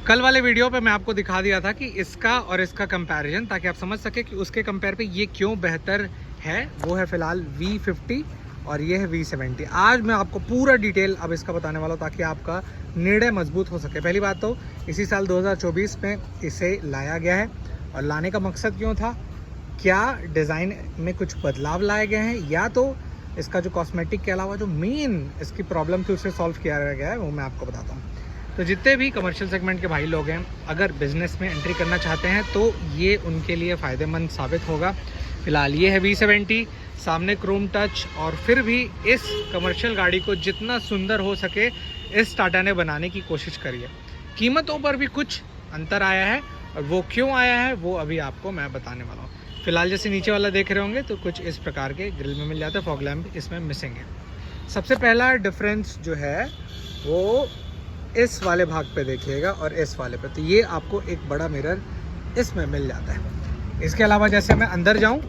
कल वाले वीडियो पे मैं आपको दिखा दिया था कि इसका और इसका कंपैरिजन, ताकि आप समझ सके कि उसके कंपेयर पे ये क्यों बेहतर है। वो है फ़िलहाल V50 और ये है V70। आज मैं आपको पूरा डिटेल अब इसका बताने वाला हूँ ताकि आपका निर्णय मजबूत हो सके। पहली बात तो इसी साल 2024 में इसे लाया गया है, और लाने का मकसद क्यों था, क्या डिज़ाइन में कुछ बदलाव लाए गए हैं, या तो इसका जो कॉस्मेटिक के अलावा जो मेन इसकी प्रॉब्लम थी उसे सॉल्व किया गया है, वो मैं आपको बताता हूँ। तो जितने भी कमर्शियल सेगमेंट के भाई लोग हैं, अगर बिज़नेस में एंट्री करना चाहते हैं तो ये उनके लिए फ़ायदेमंद साबित होगा। फ़िलहाल ये है V70, सामने क्रोम टच, और फिर भी इस कमर्शियल गाड़ी को जितना सुंदर हो सके इस टाटा ने बनाने की कोशिश करी है। कीमतों पर भी कुछ अंतर आया है, और वो क्यों आया है वो अभी आपको मैं बताने वाला हूँ। फ़िलहाल जैसे नीचे वाला देख रहे होंगे तो कुछ इस प्रकार के ग्रिल में मिल जाता है, फॉग लैम्प इसमें मिसिंग है। सबसे पहला डिफरेंस जो है वो इस वाले भाग पे देखिएगा और इस वाले पे, तो ये आपको एक बड़ा मिरर इसमें मिल जाता है। इसके अलावा जैसे मैं अंदर जाऊं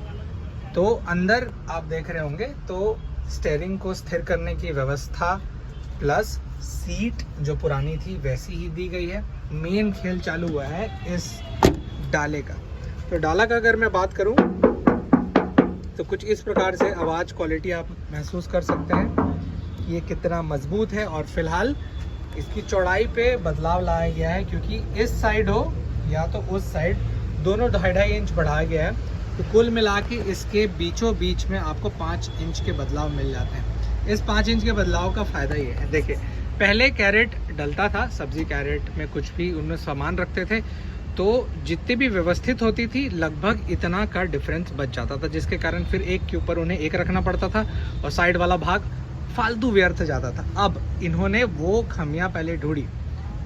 तो अंदर आप देख रहे होंगे तो स्टीयरिंग को स्थिर करने की व्यवस्था प्लस सीट जो पुरानी थी वैसी ही दी गई है। मेन खेल चालू हुआ है इस डाले का। तो डाला का अगर मैं बात करूं तो कुछ इस प्रकार से आवाज़ क्वालिटी आप महसूस कर सकते हैं कि ये कितना मजबूत है। और फिलहाल इसकी चौड़ाई पे बदलाव लाया गया है, क्योंकि इस साइड हो या तो उस साइड, दोनों 2.5 इंच बढ़ाया गया है। तो कुल मिला के इसके बीचों बीच में आपको 5 इंच के बदलाव मिल जाते हैं। इस 5 इंच के बदलाव का फ़ायदा ये है, देखिए पहले कैरेट डलता था, सब्जी कैरेट में कुछ भी उनमें सामान रखते थे तो जितनी भी व्यवस्थित होती थी लगभग इतना का डिफरेंस बच जाता था, जिसके कारण फिर एक के ऊपर उन्हें एक रखना पड़ता था और साइड वाला भाग फालतू व्यर्थ जाता था। अब इन्होंने वो खामियां पहले ढूंढी,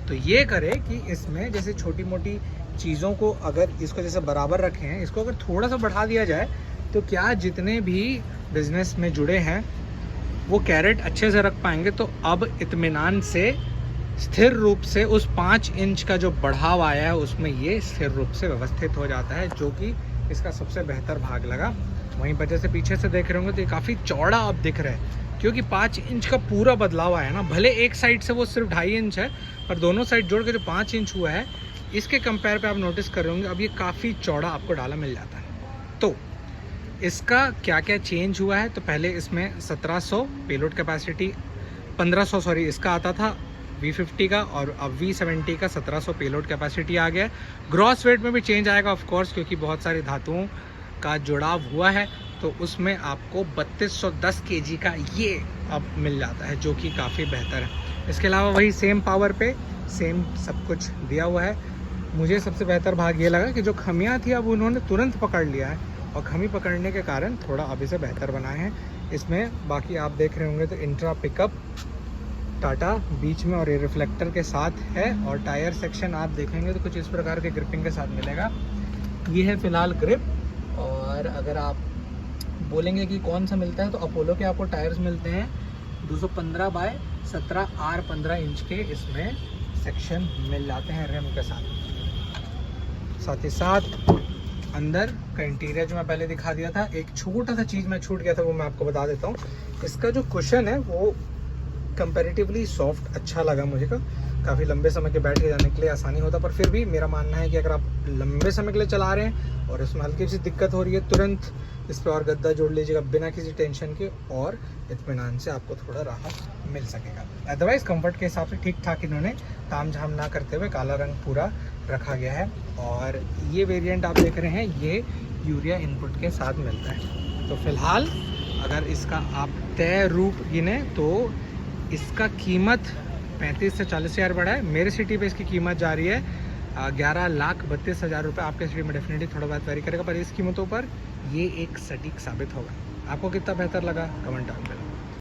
तो ये करे कि इसमें जैसे छोटी मोटी चीज़ों को अगर इसको जैसे बराबर रखे हैं, इसको अगर थोड़ा सा बढ़ा दिया जाए तो क्या जितने भी बिजनेस में जुड़े हैं वो कैरेट अच्छे से रख पाएंगे। तो अब इत्मीनान से स्थिर रूप से उस 5 इंच का जो बढ़ाव आया है उसमें ये स्थिर रूप से व्यवस्थित हो जाता है, जो कि इसका सबसे बेहतर भाग लगा। वहीं पर जैसे पीछे से देख रहे होंगे तो ये काफ़ी चौड़ा अब दिख रहा है, क्योंकि 5 इंच का पूरा बदलाव आया ना। भले एक साइड से वो सिर्फ 2.5 इंच है, पर दोनों साइड जोड़ के जो 5 इंच हुआ है इसके कंपेयर पे आप नोटिस कर रहे होंगे अब ये काफ़ी चौड़ा आपको डाला मिल जाता है। तो इसका क्या क्या चेंज हुआ है, तो पहले इसमें 1700 पेलोड कैपेसिटी, 1500 सॉरी इसका आता था V50 का, और अब V70 का 1700 पेलोड कैपेसिटी आ गया है। ग्रॉस वेट में भी चेंज आएगा ऑफ कोर्स, क्योंकि बहुत सारी धातुओं का जुड़ाव हुआ है, तो उसमें आपको 3210 kg का ये अब मिल जाता है, जो कि काफ़ी बेहतर है। इसके अलावा वही सेम पावर पे सेम सब कुछ दिया हुआ है। मुझे सबसे बेहतर भाग ये लगा कि जो खमियां थी अब उन्होंने तुरंत पकड़ लिया है, और खमी पकड़ने के कारण थोड़ा अब इसे बेहतर बनाए हैं। इसमें बाकी आप देख रहे होंगे तो इंट्रा पिकअप टाटा बीच में और ये रिफ्लेक्टर के साथ है, और टायर सेक्शन आप देखेंगे तो कुछ इस प्रकार के ग्रिपिंग के साथ मिलेगा। ये है फिलहाल ग्रिप, और अगर आप बोलेंगे कि कौन सा मिलता है तो अपोलो के आपको टायर्स मिलते हैं 215 बाय 17 R15 इंच के, इसमें सेक्शन मिल जाते हैं रिम के साथ। साथ ही साथ अंदर का इंटीरियर जो मैं पहले दिखा दिया था, एक छोटा सा चीज़ मैं छूट गया था वो मैं आपको बता देता हूँ। इसका जो कुशन है वो कंपैरेटिवली सॉफ्ट अच्छा लगा मुझे, काफ़ी लंबे समय के बैठ के जाने के लिए आसानी होता। पर फिर भी मेरा मानना है कि अगर आप लंबे समय के लिए चला रहे हैं और इसमें हल्की सी दिक्कत हो रही है, तुरंत इस पर और गद्दा जोड़ लीजिएगा बिना किसी टेंशन के, और इत्मीनान से आपको थोड़ा राहत मिल सकेगा। अदरवाइज़ कंफर्ट के हिसाब से ठीक ठाक इन्होंने ताम झाम ना करते हुए काला रंग पूरा रखा गया है। और ये वेरिएंट आप देख रहे हैं ये यूरिया इनपुट के साथ मिलता है। तो फिलहाल अगर इसका आप तय रूप गिने तो इसका कीमत 35 से 40 हज़ार बढ़ा है। मेरे सिटी पे इसकी कीमत जा रही है 11,32,000 रुपये। आपके सिटी में डेफिनेटली थोड़ा बहुत वेरी करेगा, पर इस कीमतों पर ये एक सटीक साबित होगा। आपको कितना बेहतर लगा कमेंट डाउन करें।